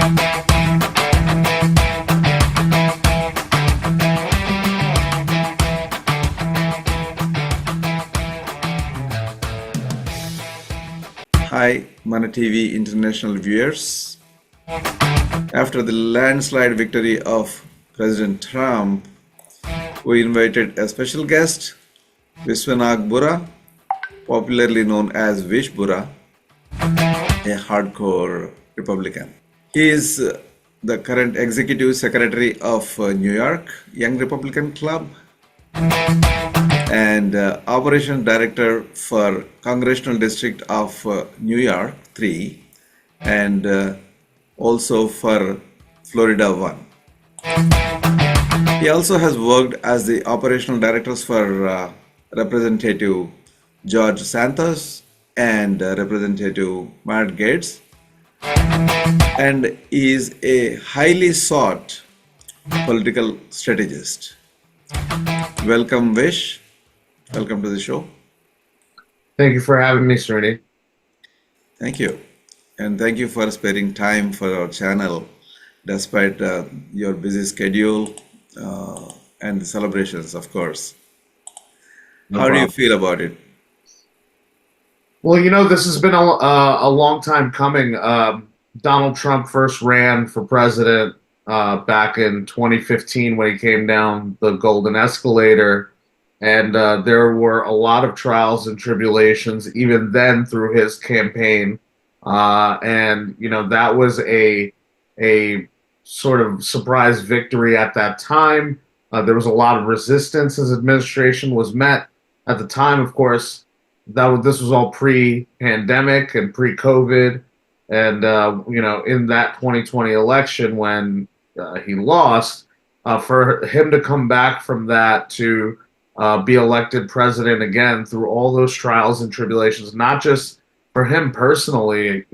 Hi, Mana TV international viewers. After the landslide victory of President Trump, we invited a special guest, Burra, popularly known as Vish Burra, a hardcore Republican. He is the current executive secretary of New York Young Republican Club and operation director for Congressional District of New York 3 and also for Florida 1. He also has worked as the operational directors for Representative George Santos and Representative Matt Gaetz, and is a highly sought political strategist. Welcome, Vish. Welcome to the show. Thank you for having me, Srini. Thank you. And thank you for sparing time for our channel despite your busy schedule and the celebrations, of course. No How do you problem. feel about it? Well, this has been a long time coming. Donald Trump first ran for president back in 2015 when he came down the golden escalator. And there were a lot of trials and tribulations even then through his campaign. That was a sort of surprise victory at that time. There was a lot of resistance. His administration was met at the time, of course. This was all pre-pandemic and pre-COVID. And, in that 2020 election when he lost, for him to come back from that to be elected president again through all those trials and tribulations, not just for him personally,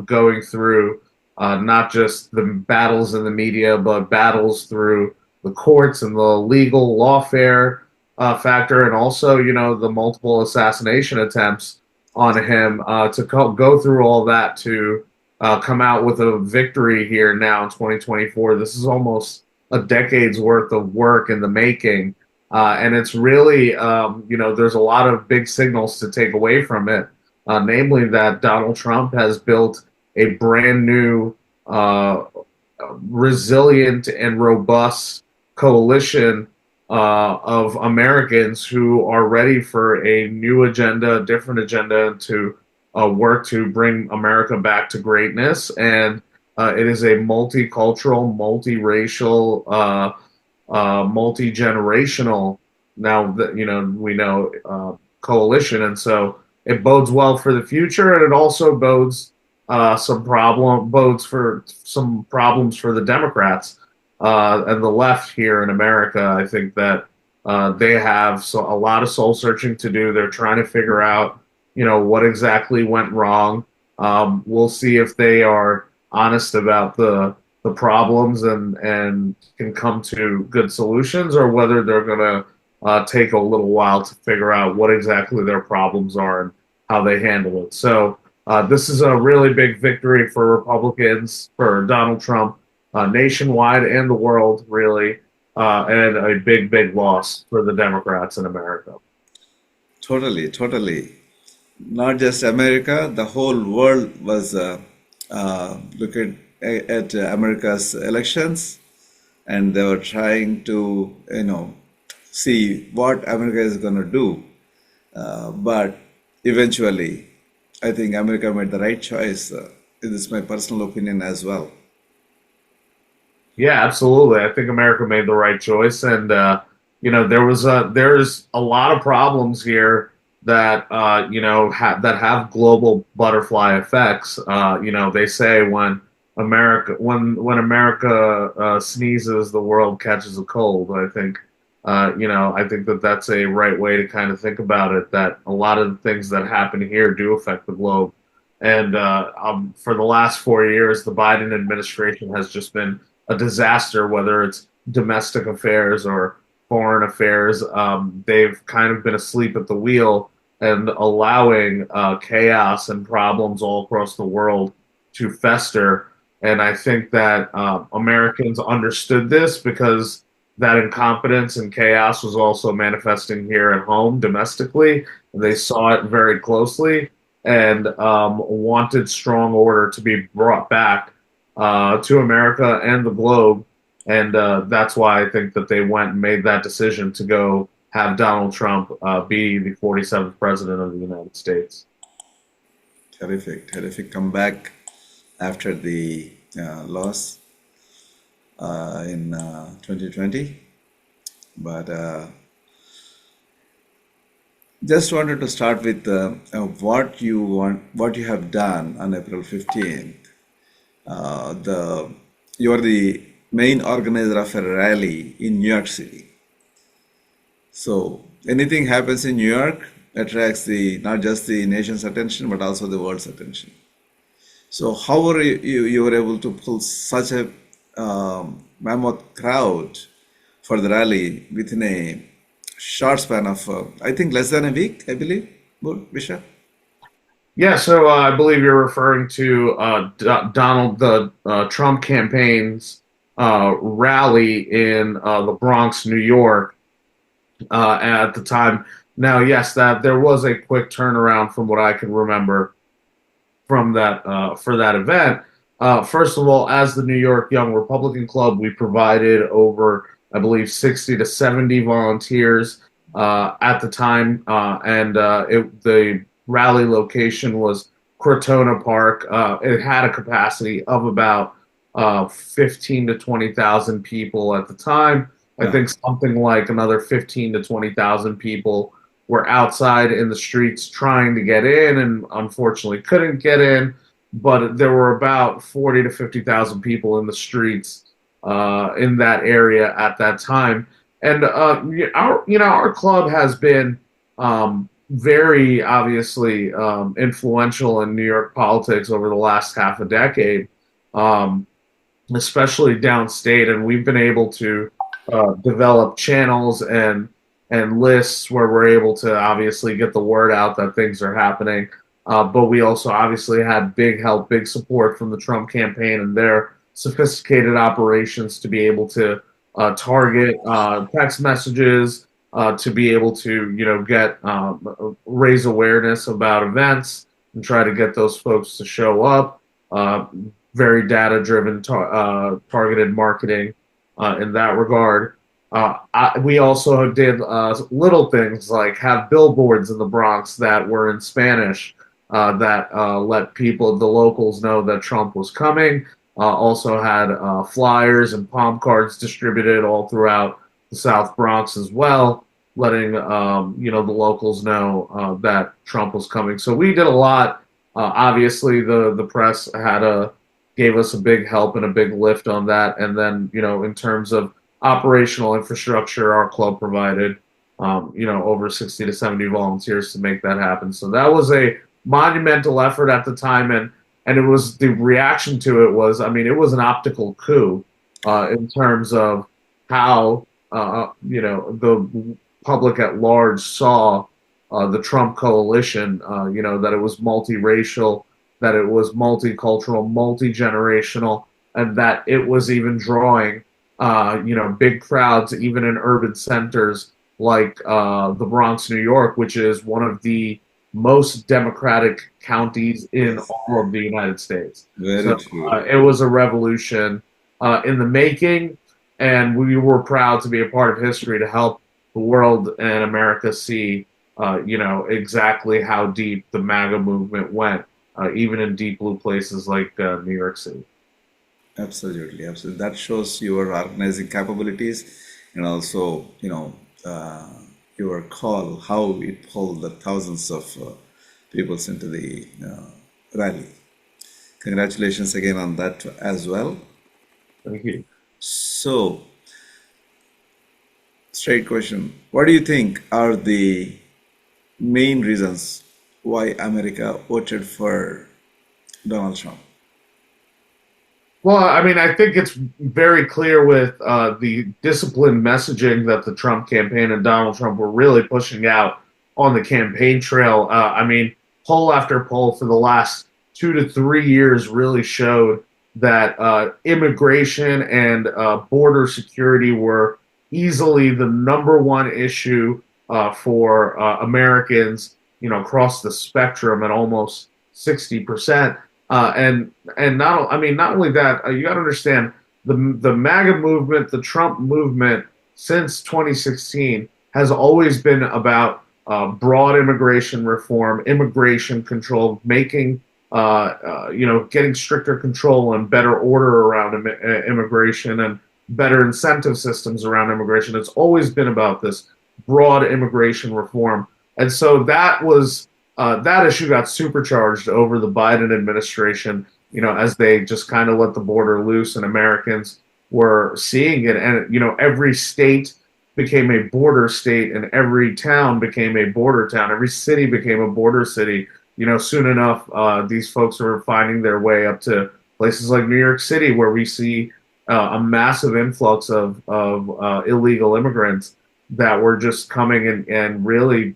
going through not just the battles in the media, but battles through the courts and the legal lawfare factor, and also, the multiple assassination attempts on him, to go through all that to come out with a victory here now in 2024. This is almost a decade's worth of work in the making. And it's really, there's a lot of big signals to take away from it, namely that Donald Trump has built a brand new, resilient and robust coalition of Americans who are ready for a new agenda, a different agenda to work to bring America back to greatness. And it is a multicultural, multiracial, multi-generational coalition, and so it bodes well for the future, and it also bodes some problems for the Democrats and the left here in America. I think that they have a lot of soul searching to do. They're trying to figure out what exactly went wrong. We'll see if they are honest about the problems and can come to good solutions, or whether they're going to take a little while to figure out what exactly their problems are and how they handle it. So this is a really big victory for Republicans, for Donald Trump, nationwide and the world, really, and a big, big loss for the Democrats in America. Totally, totally. Not just America, the whole world was looking at America's elections, and they were trying to, see what America is going to do. But eventually, I think America made the right choice. This is my personal opinion as well. Yeah, absolutely. I think America made the right choice, and there's a lot of problems here that that have global butterfly effects. They say when America sneezes, the world catches a cold. I think that's a right way to kind of think about it. That a lot of the things that happen here do affect the globe, and for the last 4 years, the Biden administration has just been a disaster, whether it's domestic affairs or foreign affairs. They've kind of been asleep at the wheel and allowing chaos and problems all across the world to fester. And I think that Americans understood this because that incompetence and chaos was also manifesting here at home domestically. They saw it very closely and wanted strong order to be brought back to America and the globe. And that's why I think that they went and made that decision to go have Donald Trump be the 47th president of the United States. Terrific, terrific comeback after the loss in 2020. But just wanted to start with what you have done on April 15th. The You are the main organizer of a rally in New York City. So anything happens in New York attracts the not just the nation's attention but also the world's attention. So how were you were able to pull such a mammoth crowd for the rally within a short span of I think less than a week, I believe, Visha? Yeah, so I believe you're referring to Donald the Trump campaign's rally in the Bronx, New York, at the time. Now, yes, that there was a quick turnaround from what I can remember from that for that event. First of all, as the New York Young Republican Club, we provided over, I believe, 60 to 70 volunteers at the time, and the rally location was Crotona Park. It had a capacity of about 15 to 20,000 people at the time. I Yeah. think something like another 15 to 20,000 people were outside in the streets trying to get in and unfortunately couldn't get in. But there were about 40 to 50,000 people in the streets in that area at that time. And our club has been very obviously influential in New York politics over the last half a decade, um, especially downstate, and we've been able to develop channels and lists where we're able to obviously get the word out that things are happening. But we also obviously had big help, big support from the Trump campaign and their sophisticated operations to be able to target text messages, to be able to get raise awareness about events and try to get those folks to show up. Very data driven, targeted marketing in that regard. We also did little things like have billboards in the Bronx that were in Spanish that let people, the locals, know that Trump was coming. Also had flyers and palm cards distributed all throughout the South Bronx as well, letting the locals know that Trump was coming. So we did a lot. Obviously, the press gave us a big help and a big lift on that. And then in terms of operational infrastructure, our club provided over 60 to 70 volunteers to make that happen. So that was a monumental effort at the time, and it was the reaction to it was, I mean, it was an optical coup in terms of how the public at large saw the Trump coalition. That it was multiracial, that it was multicultural, multi-generational, and that it was even drawing big crowds even in urban centers like the Bronx, New York, which is one of the most democratic counties in Yes. all of the United States. Very So true. it was a revolution in the making, and we were proud to be a part of history to help the world and America see, exactly how deep the MAGA movement went, even in deep blue places like New York City. Absolutely, absolutely. That shows your organizing capabilities and also, your call, how it pulled the thousands of people into the rally. Congratulations again on that as well. Thank you. So, straight question. What do you think are the main reasons why America voted for Donald Trump? Well, I mean, I think it's very clear with the disciplined messaging that the Trump campaign and Donald Trump were really pushing out on the campaign trail. I mean, poll after poll for the last 2 to 3 years really showed that immigration and border security were easily the number one issue for Americans, across the spectrum at almost 60%. And not, I mean, not only that, you got to understand the MAGA movement, the Trump movement since 2016 has always been about broad immigration reform, immigration control, making getting stricter control and better order around immigration and better incentive systems around immigration. It's always been about this broad immigration reform, and so that issue got supercharged over the Biden administration. As they just kind of let the border loose, and Americans were seeing it, and every state became a border state, and every town became a border town. Every city became a border city. Soon enough, these folks are finding their way up to places like New York City, where we see a massive influx of illegal immigrants that were just coming and really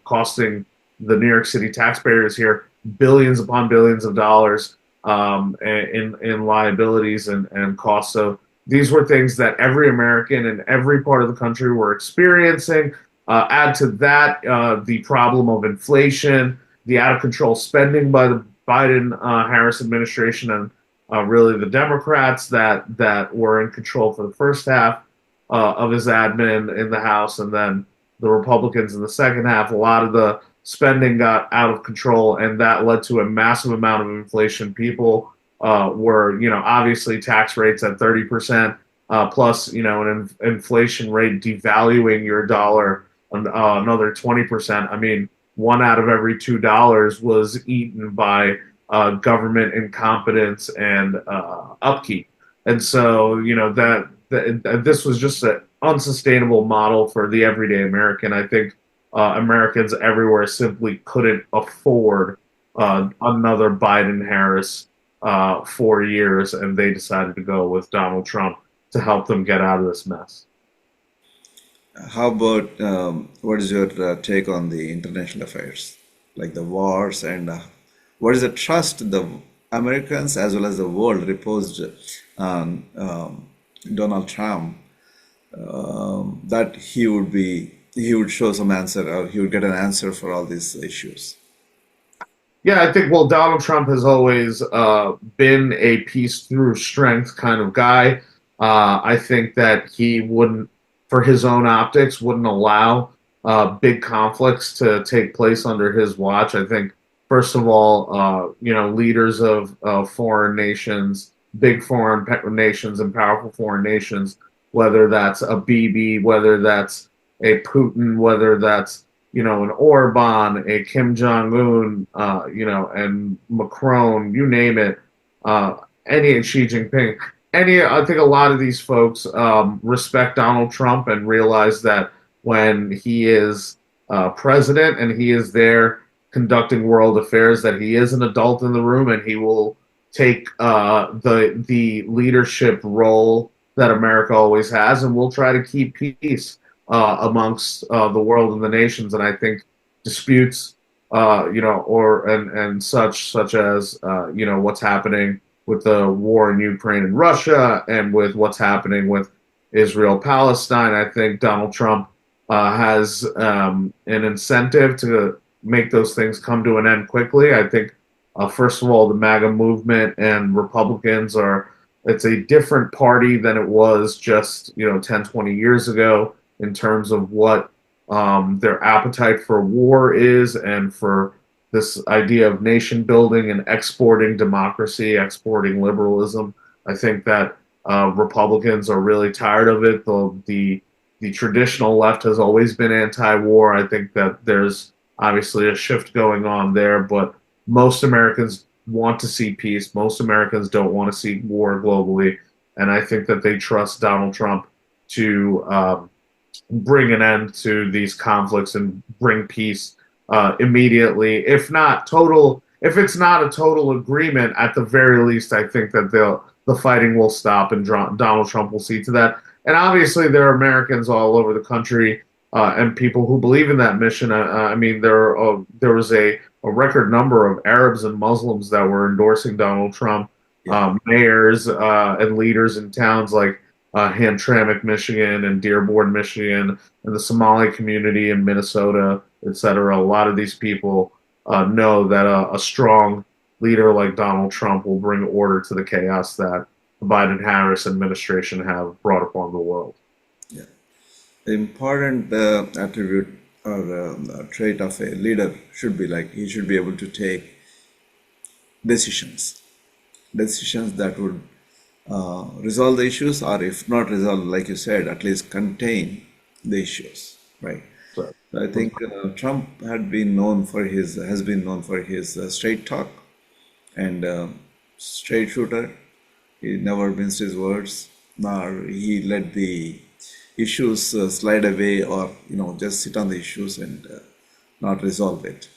costing the New York City taxpayers here billions upon billions of dollars in liabilities and costs. So these were things that every American in every part of the country were experiencing. Add to that the problem of inflation, the out of control spending by the Biden Harris administration, and really the Democrats that were in control for the first half of his admin in the House, and then the Republicans in the second half. A lot of the spending got out of control, and that led to a massive amount of inflation. People were, obviously tax rates at 30%, plus, an inflation rate devaluing your dollar another 20%. I mean, one out of every $2 was eaten by government incompetence and upkeep. And so, this was just an unsustainable model for the everyday American. I think Americans everywhere simply couldn't afford another Biden Harris 4 years, and they decided to go with Donald Trump to help them get out of this mess. How about what is your take on the international affairs, like the wars, and what is the trust the Americans as well as the world reposed on Donald Trump, that he would show some answer, or he would get an answer for all these issues? Yeah, I think, well, Donald Trump has always been a peace through strength kind of guy. I think that he wouldn't, for his own optics, wouldn't allow big conflicts to take place under his watch. I think, first of all, leaders of foreign nations, big foreign nations and powerful foreign nations, whether that's a Bibi, whether that's a Putin, whether that's an Orban, a Kim Jong Un, and Macron, you name it, any Xi Jinping, I think a lot of these folks respect Donald Trump and realize that when he is president and he is there conducting world affairs, that he is an adult in the room, and he will take the leadership role that America always has, and we'll try to keep peace amongst the world and the nations. And I think disputes, and such as what's happening with the war in Ukraine and Russia, and with what's happening with Israel Palestine, I think Donald Trump has an incentive to make those things come to an end quickly. I think, first of all, the MAGA movement and Republicans it's a different party than it was just 10, 20 years ago, in terms of what their appetite for war is, and for this idea of nation building and exporting democracy, exporting liberalism. I think that Republicans are really tired of it. The traditional left has always been anti-war. I think that there's obviously a shift going on there, but most Americans want to see peace. Most Americans don't want to see war globally, and I think that they trust Donald Trump to bring an end to these conflicts and bring peace immediately. If it's not a total agreement, at the very least, I think that the fighting will stop, and Donald Trump will see to that. And obviously, there are Americans all over the country and people who believe in that mission. I mean, there was a record number of Arabs and Muslims that were endorsing Donald Trump Yeah, mayors and leaders in towns like Hamtramck, Michigan, and Dearborn, Michigan, and the Somali community in Minnesota, etc. A lot of these people know that a strong leader like Donald Trump will bring order to the chaos that the Biden-Harris administration have brought upon the world. yeah. The important attribute or trait of a leader should be like he should be able to take decisions, decisions that would resolve the issues, or if not resolve, like you said, at least contain the issues, right? So, So I think Trump had been known for his has been known for his straight talk and straight shooter. He never minced his words, nor he let the issues slide away, or just sit on the issues and not resolve it.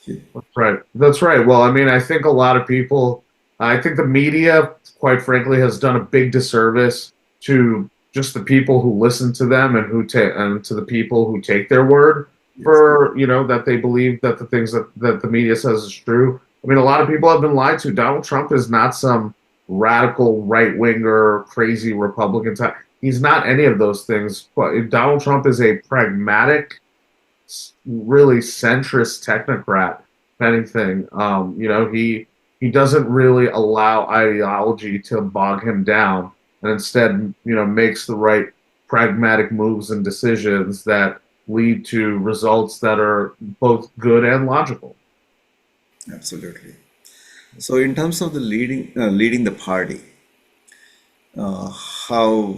He- that's right. That's right. Well, I mean, I think a lot of people, I think the media, quite frankly, has done a big disservice to just the people who listen to them and who take and to the people who take their word yes, for that they believe that the things that the media says is true. I mean, a lot of people have been lied to. Donald Trump is not some radical right winger, crazy Republican type. He's not any of those things. But Donald Trump is a pragmatic, really centrist technocrat, if anything. He doesn't really allow ideology to bog him down, and instead, makes the right pragmatic moves and decisions that lead to results that are both good and logical. absolutely. So in terms of the leading the party, how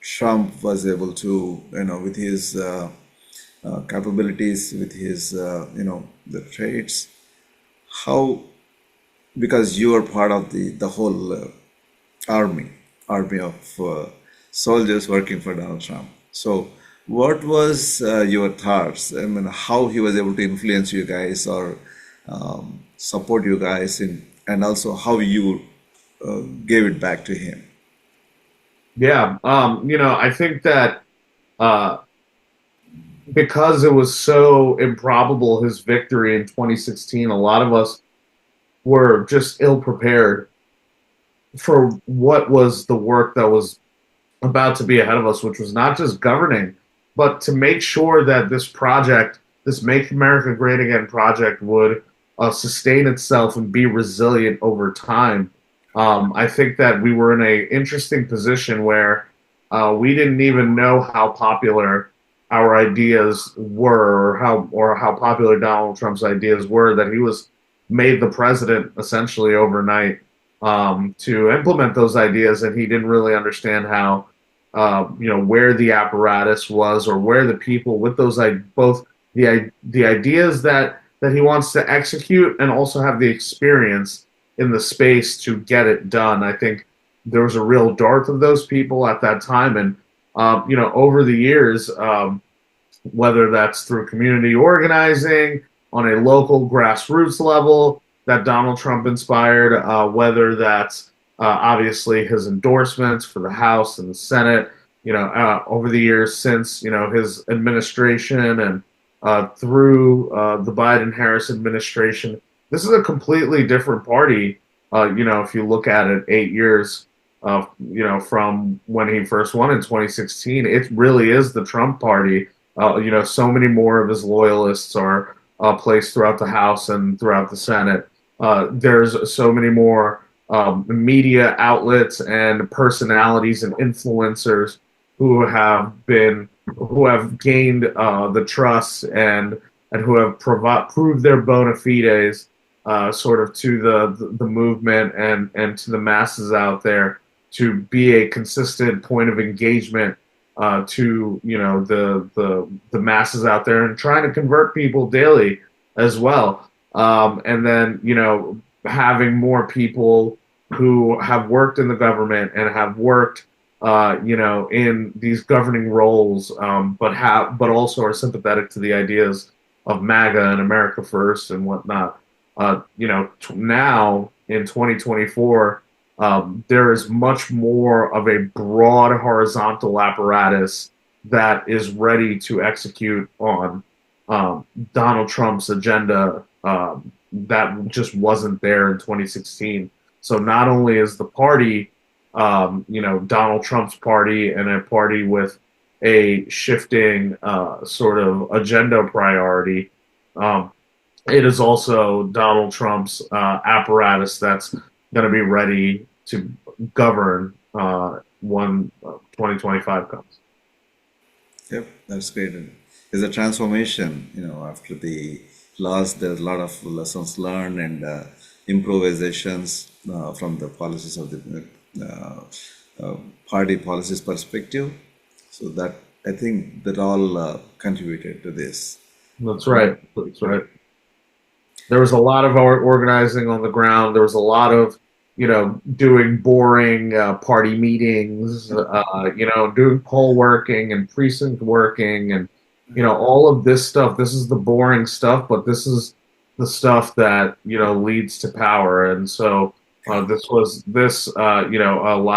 Trump was able to, with his capabilities, with his, the traits, how, because you are part of the whole army, army of soldiers working for Donald Trump. So, what was your thoughts? I mean, how he was able to influence you guys or support you guys in, and also how you gave it back to him. Yeah, I think that uh, because it was so improbable his victory in 2016, a lot of us were just ill prepared for what was the work that was about to be ahead of us, which was not just governing, but to make sure that this project, this Make America Great Again project, would sustain itself and be resilient over time. I think that we were in a interesting position where we didn't even know how popular our ideas were, or how popular Donald Trump's ideas were, that he was made the president essentially overnight to implement those ideas, and he didn't really understand how where the apparatus was, or where the people with those both the ideas that he wants to execute, and also have the experience in the space to get it done. I think there was a real dearth of those people at that time, and over the years, whether that's through community organizing on a local grassroots level that Donald Trump inspired, whether that's obviously his endorsements for the House and the Senate, over the years since, his administration, and through the Biden-Harris administration. This is a completely different party, if you look at it 8 years, from when he first won in 2016. It really is the Trump party. So many more of his loyalists are placed throughout the House and throughout the Senate. There's so many more media outlets and personalities and influencers who have gained the trust, and who have proved their bona fides sort of to the movement, and to the masses out there, to be a consistent point of engagement to the masses out there, and trying to convert people daily as well. And then having more people who have worked in the government and have worked in these governing roles, but also are sympathetic to the ideas of MAGA and America First and whatnot. Now in 2024, there is much more of a broad horizontal apparatus that is ready to execute on Donald Trump's agenda, that just wasn't there in 2016. So not only is the party, Donald Trump's party and a party with a shifting sort of agenda priority, um, it is also Donald Trump's apparatus that's going to be ready to govern when 2025 comes. Yep, that's great. And there's a transformation, after the loss, there's a lot of lessons learned and improvisations from the policies of the party policies perspective. So that I think that all contributed to this. That's right. That's right. There was a lot of organizing on the ground. There was a lot of, doing boring party meetings, doing poll working and precinct working and, all of this stuff. This is the boring stuff, but this is the stuff that, leads to power. And so a lot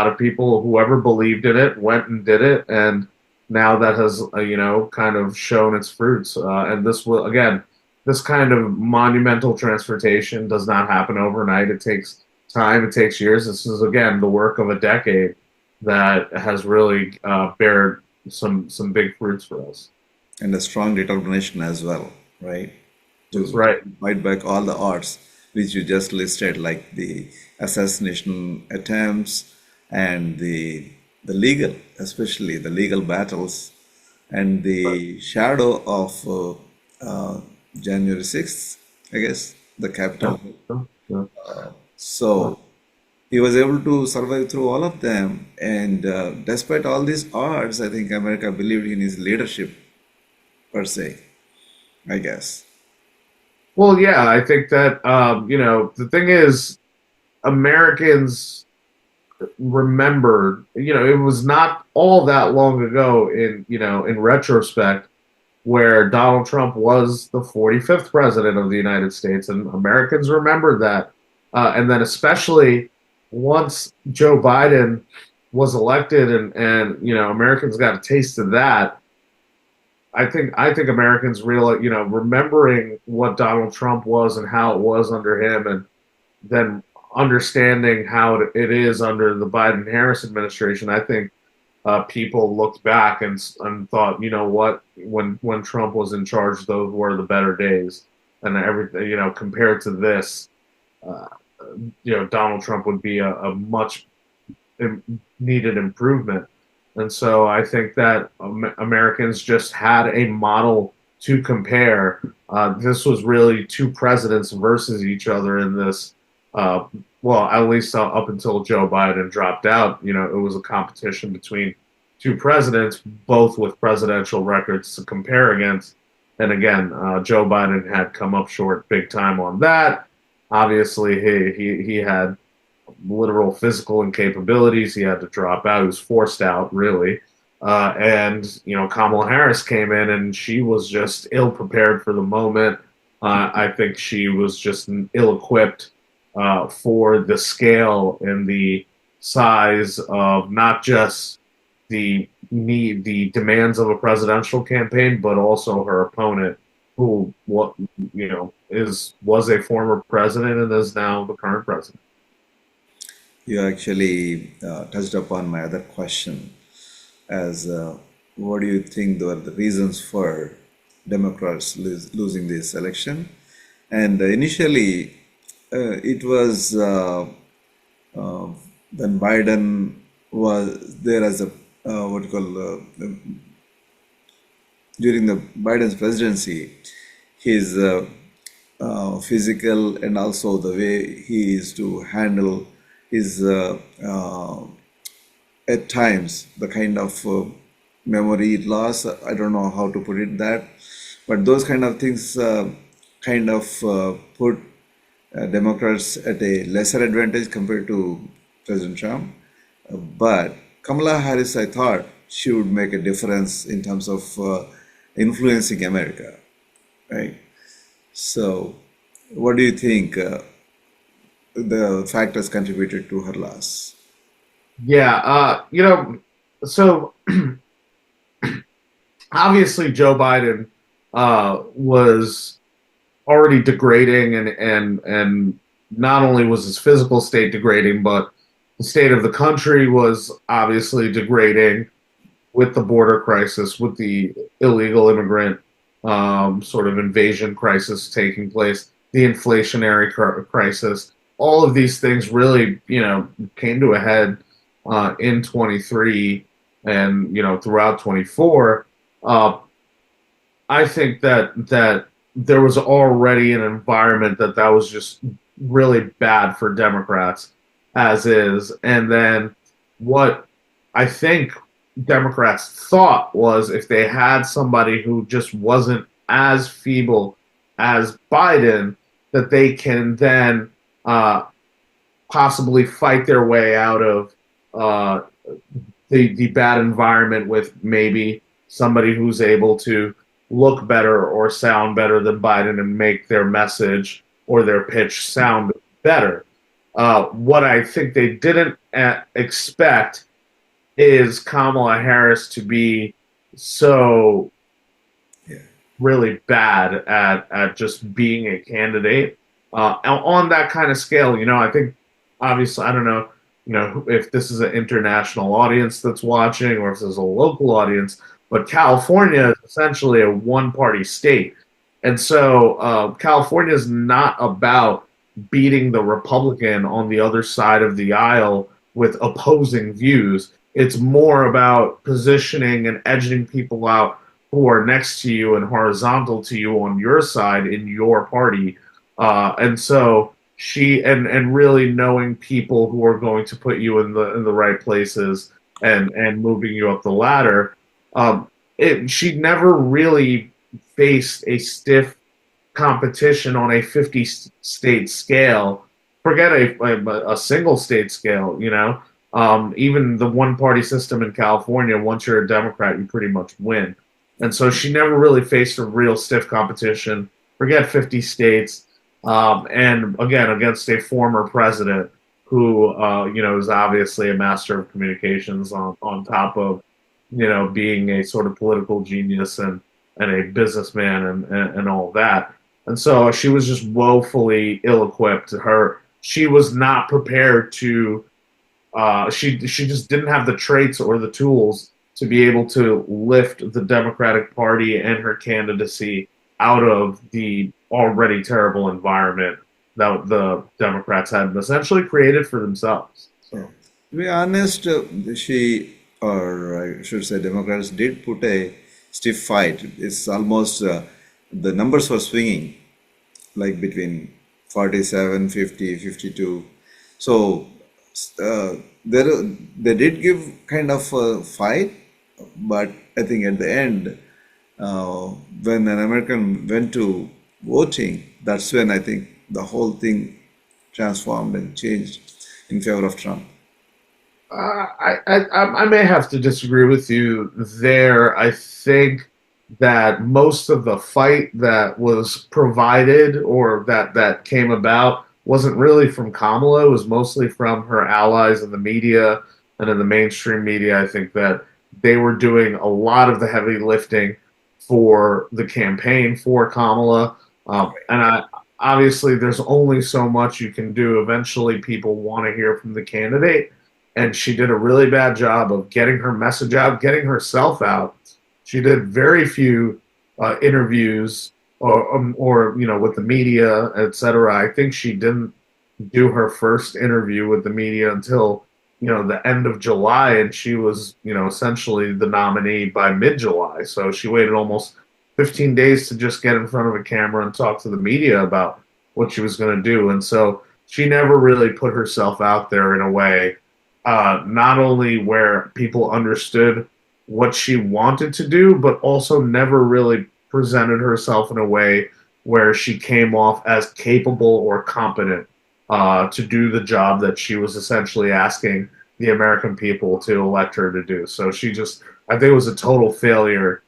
of people, whoever believed in it, went and did it. And now that has, kind of shown its fruits. And this will, again, this kind of monumental transportation does not happen overnight. It takes time. It takes years. This is again the work of a decade that has really bared some big fruits for us. And a strong determination as well, right? That's To right. fight back all the odds which you just listed, like the assassination attempts and the legal, especially the legal battles, and the shadow of January 6th, I guess, the Yeah. capital. Yeah. So he was able to survive through all of them, and despite all these odds, I think America believed in his leadership per se, I guess. Well, yeah, I think that the thing is, Americans remembered. It was not all that long ago in retrospect where Donald Trump was the 45th president of the United States, and Americans remembered that. And then, especially once Joe Biden was elected, and Americans got a taste of that. I think Americans realize, remembering what Donald Trump was and how it was under him, and then understanding how it is under the Biden Harris administration. I think people looked back and thought, what, when Trump was in charge, those were the better days, and everything, compared to this, uh, Donald Trump would be a much needed improvement. And so I think that Americans just had a model to compare. This was really two presidents versus each other in this. Well, at least up until Joe Biden dropped out, it was a competition between two presidents, both with presidential records to compare against. And again, Joe Biden had come up short big time on that. Obviously, he had literal physical incapabilities. He had to drop out. He was forced out, really. And Kamala Harris came in, and she was just ill prepared for the moment. I think she was just ill equipped for the scale and the size of not just the demands of a presidential campaign, but also her opponent, who was a former president and is now the current president. You actually touched upon my other question as what do you think were the reasons for Democrats losing this election? And initially, it was uh, when Biden was there as a what you call during the Biden's presidency, his physical and also the way he is to handle his at times the kind of memory loss. I don't know how to put it that, but those kind of things kind of put Democrats at a lesser advantage compared to President Trump. But Kamala Harris, I thought she would make a difference in terms of influencing America, right? So, what do you think the factors contributed to her loss? Yeah, so obviously Joe Biden was already degrading and not only was his physical state degrading, but the state of the country was obviously degrading with the border crisis, with the illegal immigrant sort of invasion crisis taking place, the inflationary crisis. All of these things really, came to a head in 23 and, throughout 24. Uh, I think that there was already an environment that was just really bad for Democrats as is, and then what I think Democrats thought was if they had somebody who just wasn't as feeble as Biden, that they can then uh, possibly fight their way out of uh, the bad environment with maybe somebody who's able to look better or sound better than Biden and make their message or their pitch sound better. What I think they didn't expect is Kamala Harris to be so Yeah. really bad at just being a candidate on that kind of scale. I think obviously I don't know, if this is an international audience that's watching or if this is a local audience, but California is essentially a one-party state, and so California is not about beating the Republican on the other side of the aisle with opposing views. It's more about positioning and edging people out who are next to you and horizontal to you on your side in your party. And so and really knowing people who are going to put you in the right places and moving you up the ladder. She never really faced a stiff competition on a 50 state scale. Forget a single state scale. Even the one party system in California, once you're a Democrat, you pretty much win. And so she never really faced a real stiff competition. Forget 50 states. And again, against a former president who, is obviously a master of communications on top of, being a sort of political genius and a businessman and all that. And so she was just woefully ill equipped. She was not prepared to she just didn't have the traits or the tools to be able to lift the Democratic Party and her candidacy out of the already terrible environment that the Democrats had essentially created for themselves. So, To be honest, or I should say, Democrats did put a stiff fight. It's almost the numbers were swinging, like between 47, 50, 52. So they did give kind of a fight, but I think at the end, uh, when an American went to voting, that's when I think the whole thing transformed and changed in favor of Trump. I may have to disagree with you there. I think that most of the fight that was provided or that came about wasn't really from Kamala. It was mostly from her allies in the media and in the mainstream media. I think that they were doing a lot of the heavy lifting for the campaign for Kamala. And obviously, there's only so much you can do. Eventually, people want to hear from the candidate, and she did a really bad job of getting her message out, getting herself out. She did very few interviews or with the media, etc. I think she didn't do her first interview with the media until the end of July, and she was essentially the nominee by mid-July. So she waited almost 15 days to just get in front of a camera and talk to the media about what she was going to do, and so she never really put herself out there in a way not only where people understood what she wanted to do, but also never really presented herself in a way where she came off as capable or competent to do the job that she was essentially asking the American people to elect her to do. So I think it was a total failure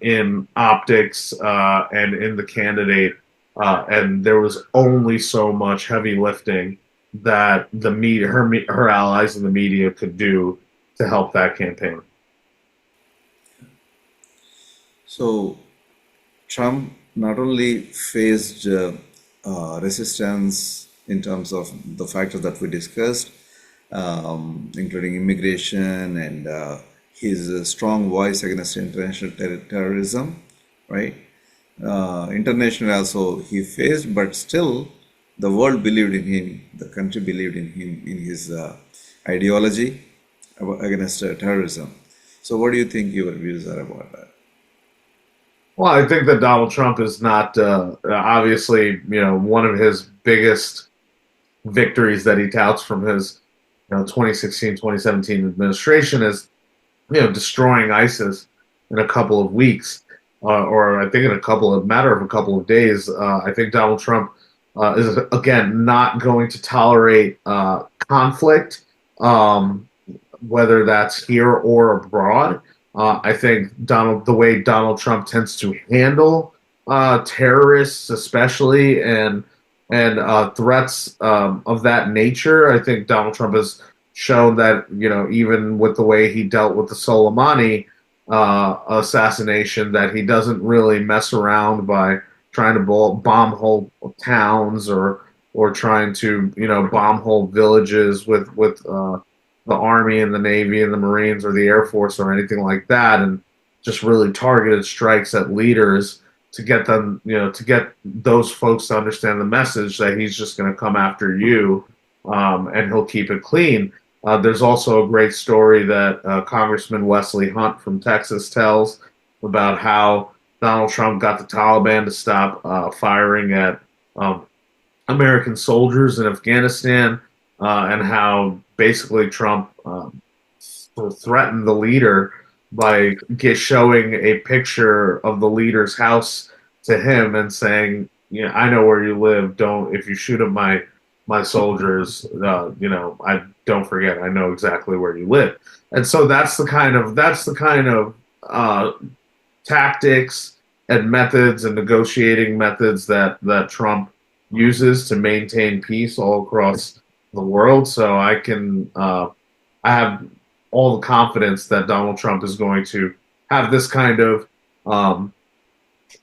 in optics and in the candidate. And there was only so much heavy lifting that the media, her allies in the media could do to help that campaign. So Trump not only faced resistance in terms of the factors that we discussed, including immigration and his strong voice against international terrorism, right? Internationally also he faced, but still the world believed in him, the country believed in him, in his ideology against terrorism. So, what do you think your views are about that? Well, I think that Donald Trump is not obviously, one of his biggest victories that he touts from his 2016, 2017 administration is destroying ISIS in a couple of weeks, or I think in a matter of a couple of days. I think Donald Trump is again not going to tolerate conflict, um, whether that's here or abroad. I think the way Donald Trump tends to handle terrorists, especially and threats of that nature. I think Donald Trump has shown that even with the way he dealt with the Soleimani assassination, that he doesn't really mess around by trying to bomb whole towns or trying to bomb whole villages with the Army and the Navy and the Marines or the Air Force or anything like that, and just really targeted strikes at leaders to get them, to get those folks to understand the message that he's just going to come after you, and he'll keep it clean. There's also a great story that Congressman Wesley Hunt from Texas tells about how Donald Trump got the Taliban to stop firing at American soldiers in Afghanistan, and how basically Trump threatened the leader by showing a picture of the leader's house to him and saying, I know where you live. Don't, if you shoot at my soldiers, I don't forget. I know exactly where you live. And so that's the kind of tactics and methods and negotiating methods that Trump uses to maintain peace all across the world. So I have all the confidence that Donald Trump is going to have this kind of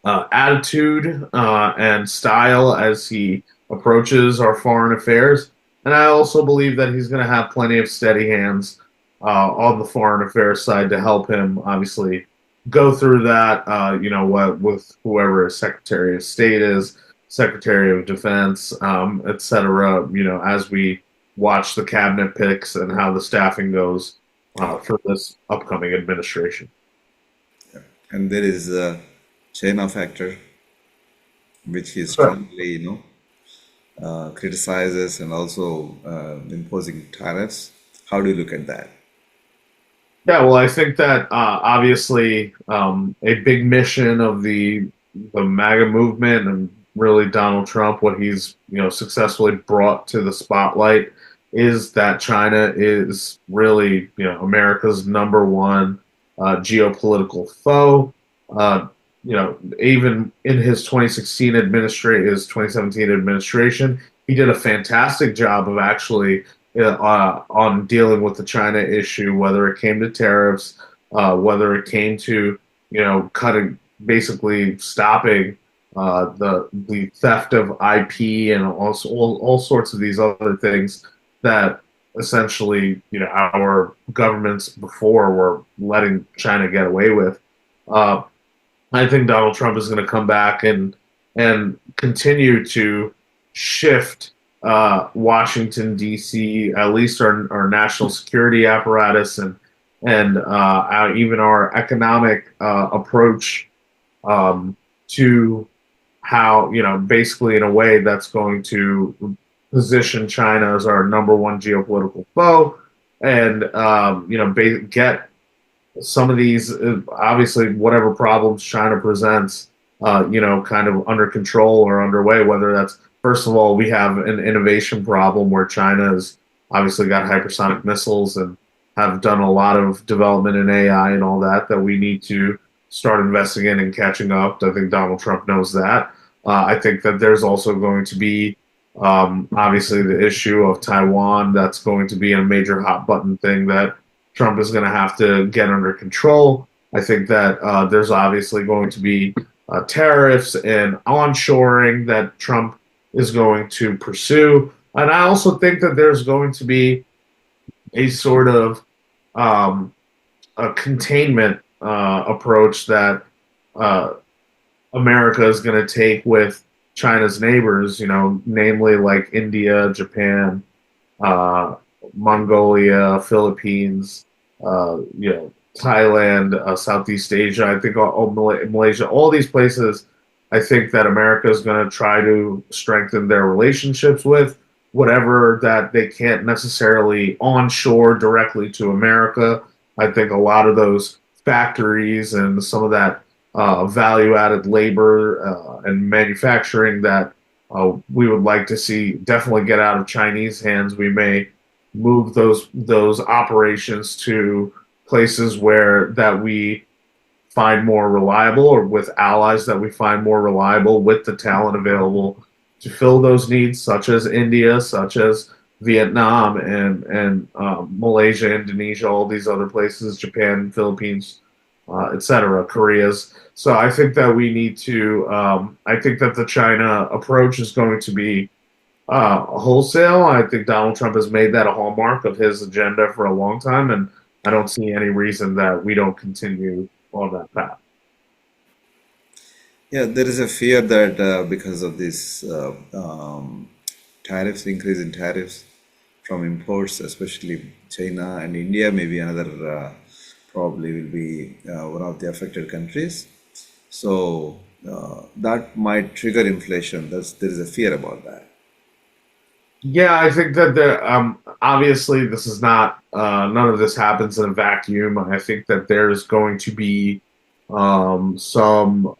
attitude and style as he approaches our foreign affairs. And I also believe that he's going to have plenty of steady hands on the foreign affairs side to help him, obviously, go through that, what with whoever his Secretary of State is, Secretary of Defense, etc. As we watch the cabinet picks and how the staffing goes for this upcoming administration. And there is a China factor, which he Sure. strongly, criticizes and also imposing tariffs. How do you look at that? Yeah, well, I think that obviously a big mission of the MAGA movement and really Donald Trump, what he's successfully brought to the spotlight, is that China is really America's number one geopolitical foe. Even in his 2017 administration, he did a fantastic job of actually on dealing with the China issue, whether it came to tariffs, whether it came to cutting, basically stopping the theft of IP and also all sorts of these other things that essentially our governments before were letting China get away with. Uh, I think Donald Trump is going to come back and continue to shift Washington D.C., at least our national security apparatus and even our economic approach to how basically in a way that's going to position China as our number one geopolitical foe, and get some of these obviously whatever problems China presents, kind of under control or underway. Whether that's, first of all, we have an innovation problem where China has obviously got hypersonic missiles and have done a lot of development in AI and all that we need to start investing in and catching up. I think Donald Trump knows that. I think that there's also going to be obviously the issue of Taiwan. That's going to be a major hot button thing that Trump is going to have to get under control. I think that there's obviously going to be tariffs and onshoring that Trump is going to pursue. And I also think that there's going to be a sort of um, a containment approach that uh, America is going to take with China's neighbors, namely like India, Japan, uh, Mongolia, Philippines, Thailand, Southeast Asia. I think Malaysia, all these places. I think that America is going to try to strengthen their relationships with whatever that they can't necessarily onshore directly to America. I think a lot of those factories and some of that value-added labor and manufacturing that we would like to see definitely get out of Chinese hands. We may move those operations to places where that we find more reliable, or with allies that we find more reliable, with the talent available to fill those needs, such as India, such as Vietnam, and Malaysia, Indonesia, all these other places, Japan, Philippines, etc., Korea's. So I think that we need to. I think that the China approach is going to be wholesale. I think Donald Trump has made that a hallmark of his agenda for a long time, and I don't see any reason that we don't continue on that path. Yeah, there is a fear that because of this tariffs, increase in tariffs from imports, especially China and India, maybe another probably will be one of the affected countries. So that might trigger inflation. There is a fear about that. Yeah, I think that obviously this is not none of this happens in a vacuum. I think that there's going to be some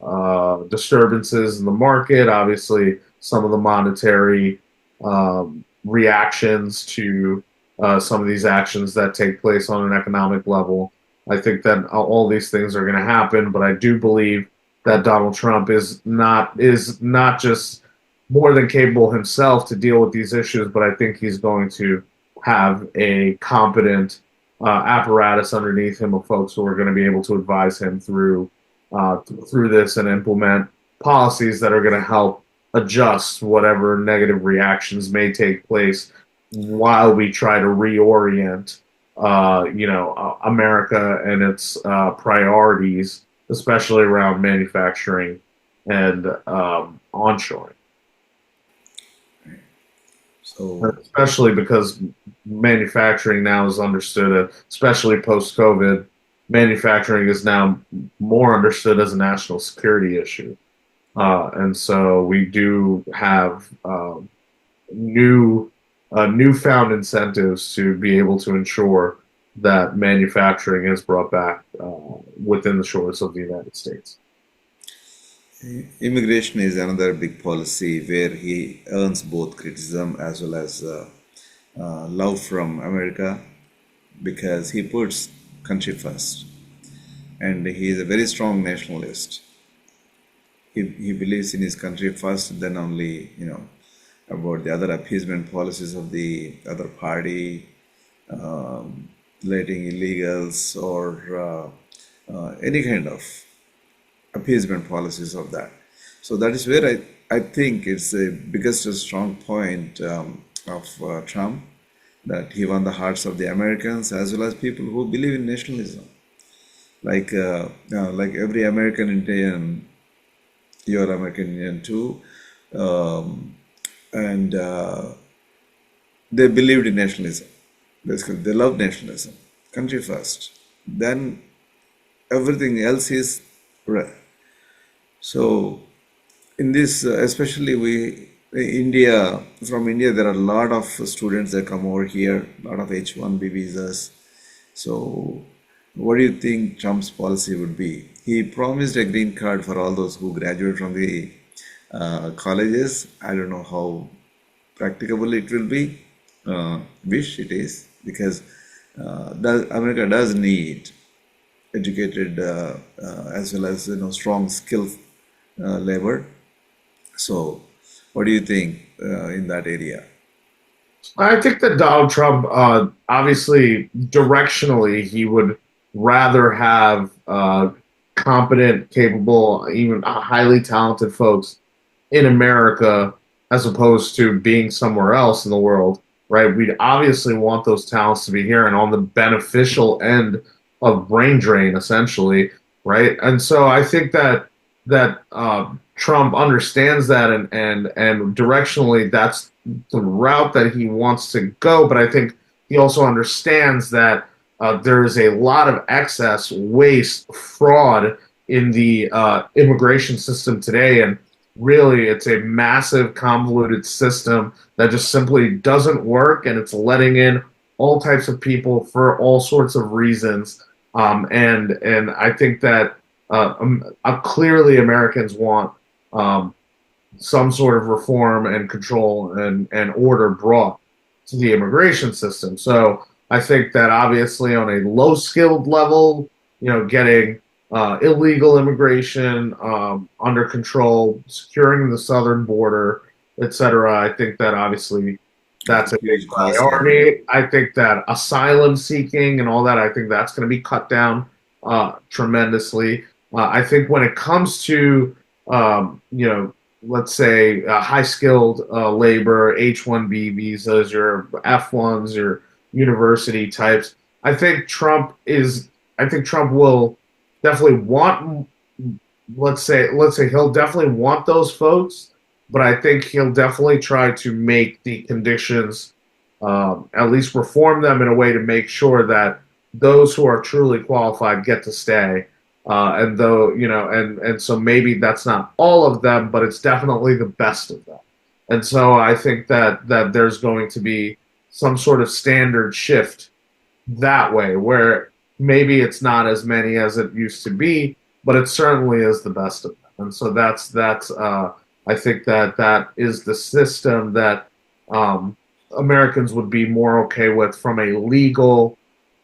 disturbances in the market. Obviously, some of the monetary reactions to some of these actions that take place on an economic level. I think that all these things are going to happen, but I do believe that Donald Trump is not just more than capable himself to deal with these issues, but I think he's going to have a competent apparatus underneath him of folks who are going to be able to advise him through this and implement policies that are going to help adjust whatever negative reactions may take place while we try to reorient, America and its priorities, especially around manufacturing and onshoring. So Especially because manufacturing now is understood, especially post COVID, manufacturing is now more understood as a national security issue. And so we do have new newfound incentives to be able to ensure that manufacturing is brought back within the shores of the United States. immigration is another big policy where he earns both criticism as well as love from America because he puts country first, and he is a very strong nationalist. He believes in his country first, then only about the other appeasement policies of the other party, letting illegals or any kind of appeasement policies of that. So that is where I think it's the biggest strong point of Trump, that he won the hearts of the Americans as well as people who believe in nationalism. Like every American Indian, you're American Indian too, um, and they believed in nationalism. Basically, they love nationalism, country first. Then everything else is right. So in this, especially India, from India, there are a lot of students that come over here, a lot of H-1B visas. So what do you think Trump's policy would be? He promised a green card for all those who graduate from the colleges. I don't know how practicable it will be. Wish it is, because America does need educated as well as strong skilled labor. So, what do you think in that area? I think that Donald Trump, obviously, directionally, he would rather have competent, capable, even highly talented folks in America as opposed to being somewhere else in the world, right? We obviously want those talents to be here and on the beneficial end of brain drain, essentially, right? And so I think that Trump understands that, and directionally that's the route that he wants to go. But I think he also understands that there is a lot of excess, waste, fraud in the immigration system today, and really it's a massive convoluted system that just simply doesn't work, and it's letting in all types of people for all sorts of reasons. And I think that clearly Americans want um, some sort of reform and control and order brought to the immigration system. So I think that obviously on a low skilled level, getting illegal immigration under control, securing the southern border, etc. I think that obviously that's a big Huge cost. priority. I think that asylum seeking and all that, I think that's going to be cut down tremendously. I think when it comes to let's say high skilled labor, H-1B visas, your F-1s, your university types. I think Trump will definitely want, let's say he'll definitely want those folks, but I think he'll definitely try to make the conditions, at least reform them in a way to make sure that those who are truly qualified get to stay. And though, and so maybe that's not all of them, but it's definitely the best of them. And so I think that there's going to be some sort of standard shift that way, where maybe it's not as many as it used to be, but it certainly is the best of them. And so that's I think that is the system that Americans would be more okay with from a legal,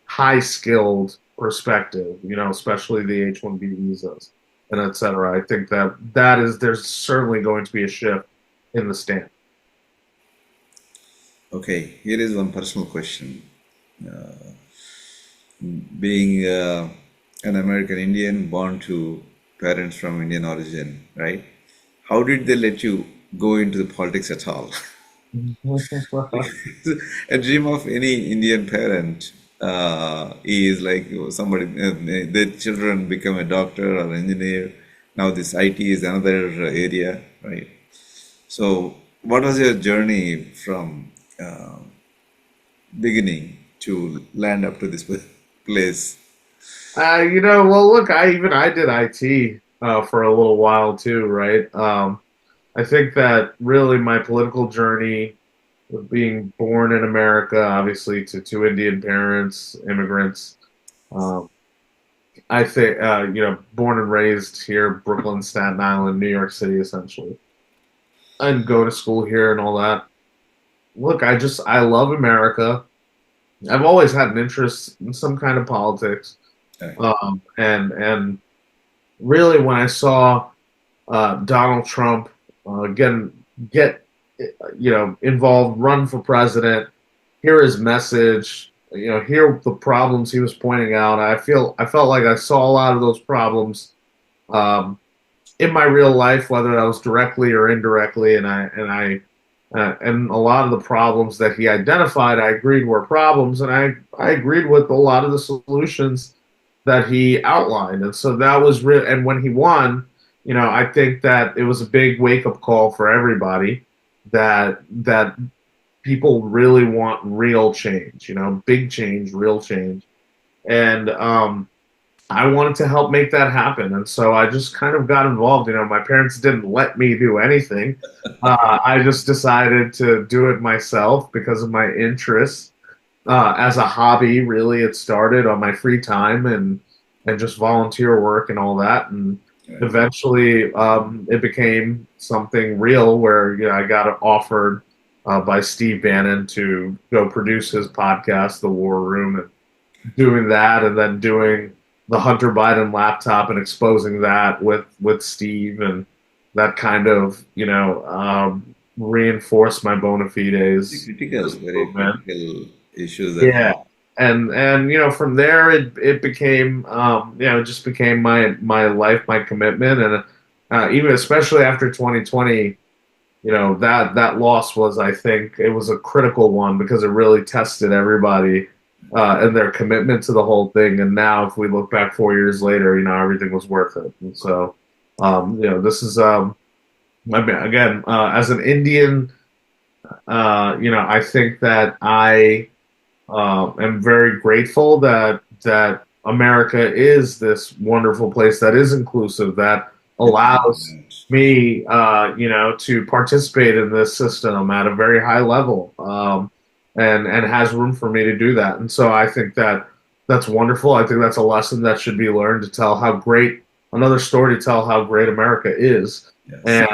high skilled perspective, especially the H-1B visas and et cetera. I think there's certainly going to be a shift in the stand. Okay, here is one personal question. Being an American Indian born to parents from Indian origin, right? How did they let you go into the politics at all? A dream of any Indian parent is like somebody, their children become a doctor or engineer. Now this IT is another area, right? So, what was your journey from beginning to land up to this place? Well, look, I did IT for a little while too, right? I think that really my political journey, with being born in America, obviously to two Indian parents, immigrants. Um, I think born and raised here, Brooklyn, Staten Island, New York City, essentially, and go to school here and all that. Look, I love America. I've always had an interest in some kind of politics, Uh, and really when I saw Donald Trump get involved, run for president, hear his message, hear the problems he was pointing out. I felt like I saw a lot of those problems um, in my real life, whether that was directly or indirectly, and a lot of the problems that he identified, I agreed were problems, and I agreed with a lot of the solutions that he outlined, and so that was real. And when he won, I think that it was a big wake up call for everybody that people really want real change, big change, real change, and I wanted to help make that happen, and so I just kind of got involved. My parents didn't let me do anything. I just decided to do it myself because of my interests. As a hobby, really, it started on my free time and just volunteer work and all that, and right. eventually it became something real where I got offered by Steve Bannon to go produce his podcast, The War Room, and doing that, and then doing the Hunter Biden laptop and exposing that with Steve, and that kind of reinforced my bona fides in this Very movement. critical issues that Yeah, and from there it became it just became my life, my commitment, and even especially after 2020. that loss was, I think, it was a critical one because it really tested everybody and their commitment to the whole thing. And now, if we look back 4 years later, everything was worth it. And so, this is I mean, again, as an Indian, I think that I am very grateful that America is this wonderful place that is inclusive, that allows me, to participate in this system at a very high level, and has room for me to do that. And so I think that that's wonderful. I think that's a lesson that should be learned to tell how great another story to tell how great America is, Yes,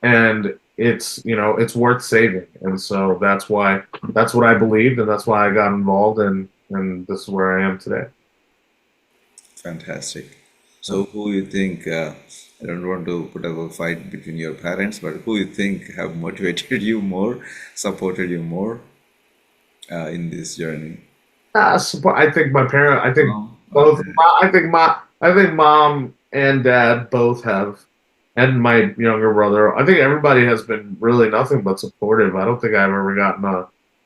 and it's worth saving. And so that's what I believed, and that's why I got involved, and this is where I am today. fantastic. So, who you think? I don't want to put up a fight between your parents, but who you think have motivated you more, supported you more in this journey? I think my parent. I think Oh, both. okay. I think mom and dad both have, and my younger brother. I think everybody has been really nothing but supportive. I don't think I've ever gotten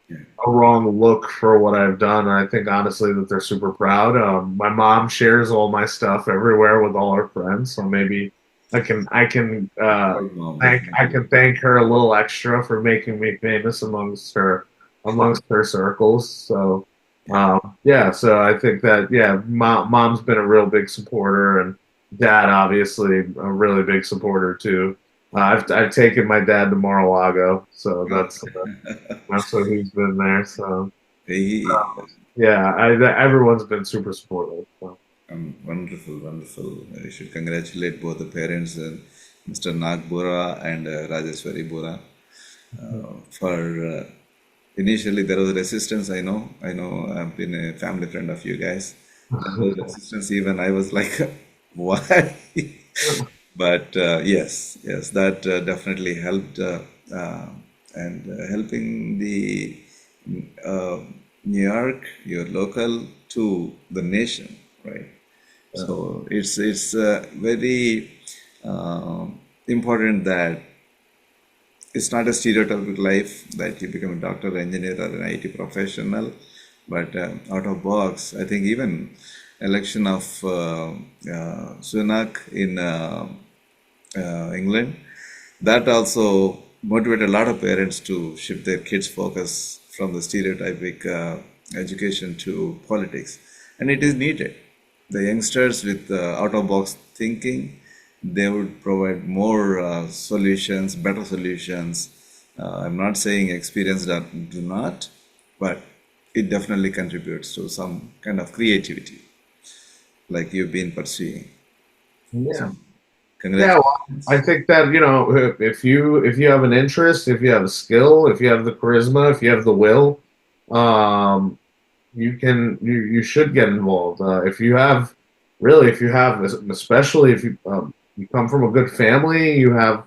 Yeah. a wrong look for what I've done. And I think honestly that they're super proud. My mom shares all my stuff everywhere with all her friends, so maybe Proud mom, I definitely. can thank her a little extra for making me famous amongst her circles. So Yeah. yeah, so I think that yeah, mom's been a real big supporter, and dad obviously a really big supporter too. I've taken my dad to Mar-a-Lago, so Okay. that's what he's been there. So He, yeah, everyone's been super supportive. So. wonderful, wonderful. You should congratulate both the parents, Mr. Nag Bora and Rajeshwari Bora, for initially there was resistance. I know. I've been a family friend of you guys. There was resistance. Even I was like, why? But yes, yes, that definitely helped, and helping the uh, New York, your local, to the nation, right? So it's very uh, important that it's not a stereotypical life that you become a doctor, engineer, or an IT professional, but out of box. I think even election of Sunak in England, that also motivated a lot of parents to shift their kids' focus from the stereotypic education to politics, and it is needed. The youngsters with out-of-box thinking, they would provide more solutions, better solutions. I'm not saying experience that do not, but it definitely contributes to some kind of creativity, like you've been pursuing. So, Yeah, yeah. Well, I congratulations. think that if you have an interest, if you have a skill, if you have the charisma, if you have the will, um, you should get involved. If you have really, if you have, especially if you come from a good family, you have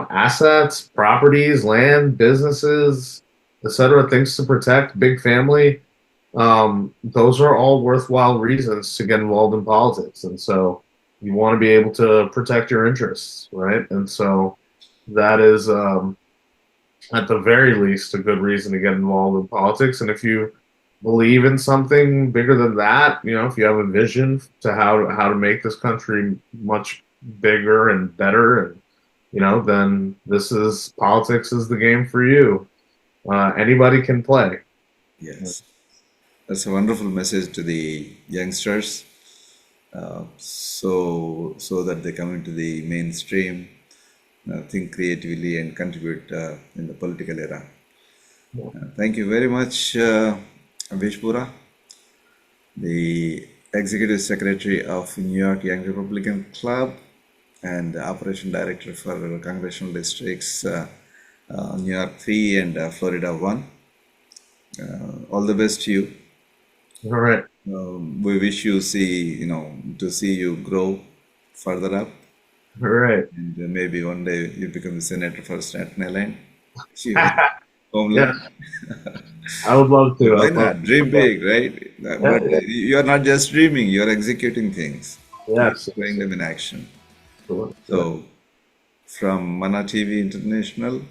assets, properties, land, businesses, etc., things to protect, big family. Those are all worthwhile reasons to get involved in politics. And so you want to be able to protect your interests, right? And so that is, at the very least, a good reason to get involved in politics. And if you believe in something bigger than that, if you have a vision to how to make this country much bigger and better, and then this is politics is the game for you. Anybody can play. Yes, that's a wonderful message to the youngsters, so that they come into the mainstream, think creatively, and contribute in the political era. Thank you very much, Vish, the Executive Secretary of New York Young Republican Club and Operation Director for Congressional Districts New York 3 and Florida 1. All the best to you. All right. We wish to see you grow further up, All right. and maybe one day you become the senator for Staten Island, your Yeah, homeland. I would love to. Why I'd love not? Dream to. big, right? Yeah, But you are not just dreaming, you are executing things. yeah. You're Yes, putting yes, them in action. sure, sure. So, from Mana TV International.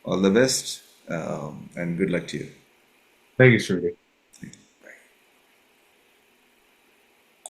All the best, and good luck to you. Thank you, Shruti.